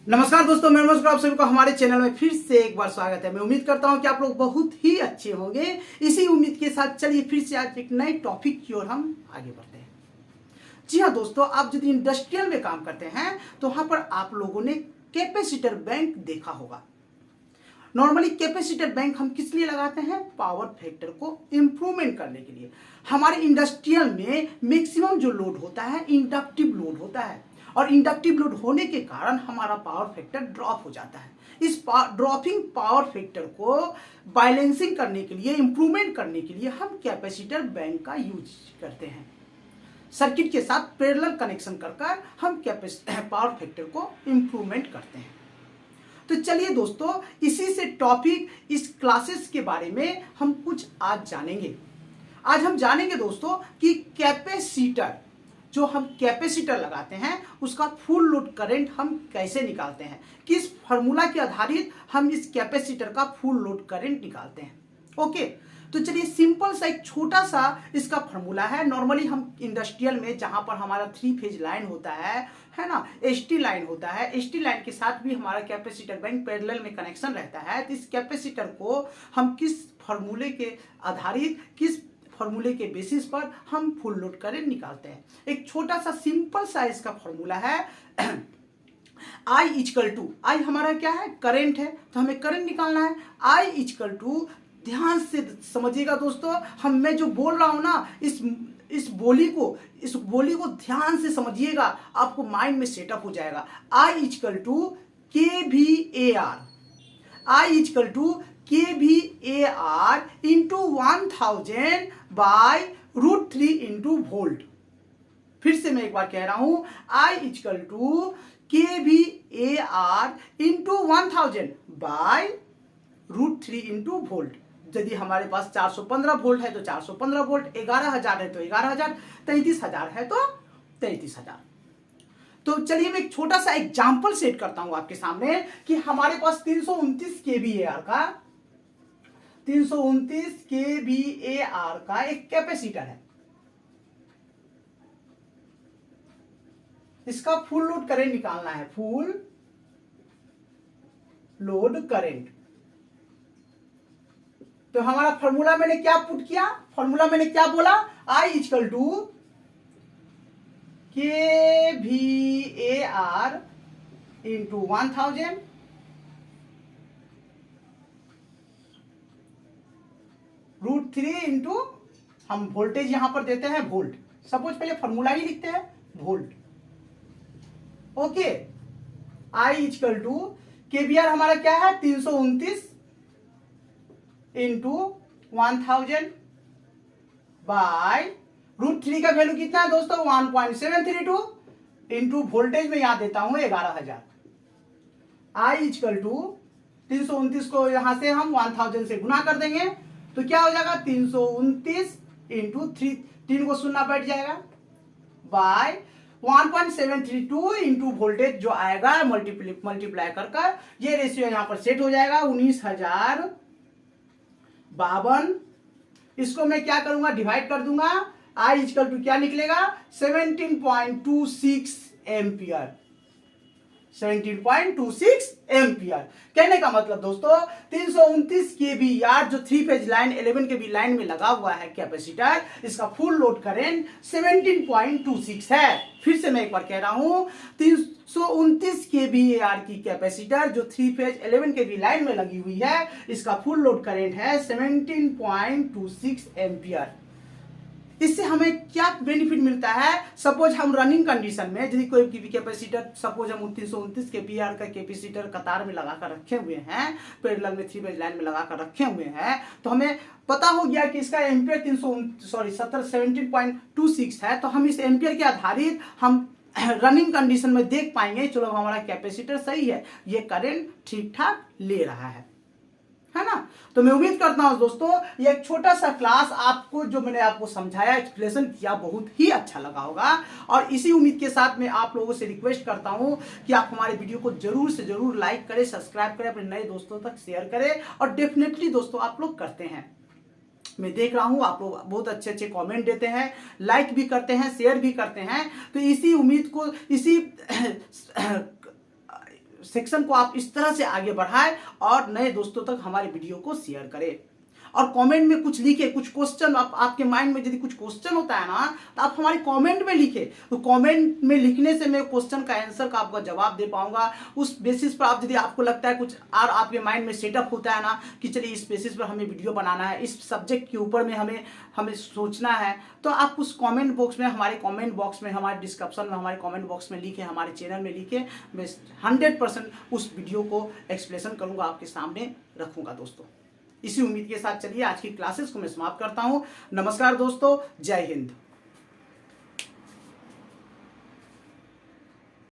नमस्कार दोस्तों, मैं नमस्कार आप सभी को हमारे चैनल में फिर से एक बार स्वागत है। मैं उम्मीद करता हूं कि आप लोग बहुत ही अच्छे होंगे। इसी उम्मीद के साथ चलिए फिर से आज एक नए टॉपिक की ओर हम आगे बढ़ते हैं। जी हाँ दोस्तों, आप यदि इंडस्ट्रियल में काम करते हैं तो वहां पर आप लोगों ने कैपेसिटर बैंक देखा होगा। नॉर्मली कैपेसिटर बैंक हम किस लिए लगाते हैं? पावर फैक्टर को इंप्रूवमेंट करने के लिए। हमारे इंडस्ट्रियल में मैक्सिमम जो लोड होता है इंडक्टिव लोड होता है, और इंडक्टिव लोड होने के कारण हमारा पावर फैक्टर ड्रॉप हो जाता है। इस ड्रॉपिंग पावर फैक्टर को बैलेंसिंग करने के लिए, इंप्रूवमेंट करने के लिए हम कैपेसिटर बैंक का यूज करते हैं। सर्किट के साथ पैरेलल कनेक्शन कर हम पावर फैक्टर को इंप्रूवमेंट करते हैं। तो चलिए दोस्तों, इसी से टॉपिक इस क्लासेस के बारे में हम कुछ आज जानेंगे। आज हम जानेंगे दोस्तों कि कैपेसिटर, जो हम कैपेसिटर लगाते हैं उसका फुल लोड करंट हम कैसे निकालते हैं, किस फार्मूला के आधारित हम इस कैपेसिटर का फुल लोड करंट निकालते हैं। ओके, तो चलिए सिंपल सा एक छोटा सा इसका फार्मूला है। नॉर्मली हम इंडस्ट्रियल में जहां पर हमारा 3 फेज लाइन होता है ना, एसटी लाइन होता है, एसटी लाइन के साथ भी हमारा कैपेसिटर बैंक पैरेलल में कनेक्शन रहता है। तो इस कैपेसिटर को हम किस फार्मूले के आधारित, किस फार्मूले के बेसिस पर हम फुल लोड करंट निकालते हैं। एक छोटा सा सिंपल सा इसका फार्मूला है I इक्वल टू, आई हमारा क्या है? करंट है, तो हमें करंट निकालना है। I इक्वल टू, ध्यान से समझिएगा दोस्तों, मैं जो बोल रहा हूं ना, इस बोली को ध्यान से समझिएगा, आपको माइंड में सेटअप हो जाएगा। I equal to KVAR, I equal to KVAR into 1000 by √3 into volt. फिर से मैं एक बार कह रहा हूं, I equal to KVAR into 1000 by √3 into volt. यदि हमारे पास 415 वोल्ट है तो 415 वोल्ट, 11,000 है तो 11,000, 33,000 है तो 33,000। तो चलिए मैं एक छोटा सा एग्जांपल सेट करता हूं आपके सामने कि हमारे पास 329 केवीएआर का 329 केवीएआर का एक कैपेसिटर है। इसका फुल लोड करंट निकालना है, फुल लोड करंट। तो हमारा फॉर्मूला मैंने क्या पुट किया? फॉर्मूला मैंने क्या बोला? I equal to KVAR into 1000 √3 into, हम वोल्टेज यहां पर देते हैं वोल्ट। सपोज पहले फॉर्मूला ही लिखते हैं volt. Okay, I equal to KVAR हमारा क्या है? 329 इंटू 1000 बाय √3 का वैल्यू कितना है दोस्तों? 1.732 इंटू वोल्टेज में यहां देता हूं 11,000। I इक्वल टू 329 को यहां से हम 1000 से गुना कर देंगे तो क्या हो जाएगा? 329 इंटू 3 को सुनना बैठ जाएगा बाय 1.732 इंटू वोल्टेज जो आएगा मल्टीप्लाई कर ये रेशियो यहां पर सेट हो जाएगा 19,052। इसको मैं क्या करूंगा? डिवाइड कर दूंगा। I इक्वल टू क्या निकलेगा? 17.26 एम्पियर, 17.26 एम्पियर। कहने का मतलब दोस्तों 329 केवीआर जो 3 फेज लाइन 11 केवी लाइन में लगा हुआ है कैपेसिटर, इसका फुल लोड करंट 17.26 है। फिर से मैं एक बार कह रहा हूं, 329 केवीआर की कैपेसिटर जो 3 फेज 11 केवी लाइन में लगी हुई है, इसका फुल लोड करंट है 17.26 एम्पियर। इससे हमें क्या बेनिफिट मिलता है? सपोज हम रनिंग कंडीशन में यदि कोई कैपेसिटर, सपोज हम 329 केवीआर का कैपेसिटर कतार में लगाकर रखे हुए हैं, पैरेलल में 3 फेज लाइन में लगाकर रखे हुए हैं, तो हमें पता हो गया कि इसका एम्पियर 17.26 है। तो हम इस एम्पियर के आधारित हम रनिंग कंडीशन में देख पाएंगे, चलो हमारा कैपेसिटर सही है, ये करंट ठीक ठाक ले रहा है ना। तो मैं उम्मीद करता हूं दोस्तों ये एक छोटा सा क्लास आपको, जो मैंने आपको समझाया, एक्सप्लेनेशन किया, बहुत ही अच्छा लगा होगा। और इसी उम्मीद के साथ मैं आप लोगों से रिक्वेस्ट करता हूं कि आप हमारे वीडियो को जरूर से जरूर लाइक करें, सब्सक्राइब करें, अपने नए दोस्तों तक शेयर करें, और डेफिनेटली दोस्तों आप लोग करते हैं। मैं देख रहा हूं आप लोग बहुत अच्छे अच्छे कमेंट देते हैं, लाइक भी करते हैं, शेयर भी करते हैं। तो इसी उम्मीद को, इसी सेक्शन को आप इस तरह से आगे बढ़ाएं और नए दोस्तों तक हमारे वीडियो को शेयर करें। और कमेंट में कुछ लिखे, कुछ क्वेश्चन आपके माइंड में यदि कुछ क्वेश्चन होता है ना तो आप हमारे कमेंट में लिखे। तो कमेंट में लिखने से मैं क्वेश्चन का आंसर का आपका जवाब दे पाऊंगा। उस बेसिस पर आप यदि आपको लगता है कुछ और आपके माइंड में सेटअप होता है ना कि चलिए इस बेसिस पर हमें वीडियो बनाना है, इस सब्जेक्ट के ऊपर में हमें सोचना है, तो आप उस कमेंट बॉक्स में, हमारे कमेंट बॉक्स में, हमारे डिस्क्रिप्शन में, हमारे कमेंट बॉक्स में लिखे, हमारे चैनल में लिखे। मैं 100% उस वीडियो को एक्सप्लेनेशन करूंगा, आपके सामने रखूंगा दोस्तों। इसी उम्मीद के साथ चलिए आज की क्लासेस को मैं समाप्त करता हूं। नमस्कार दोस्तों, जय हिंद।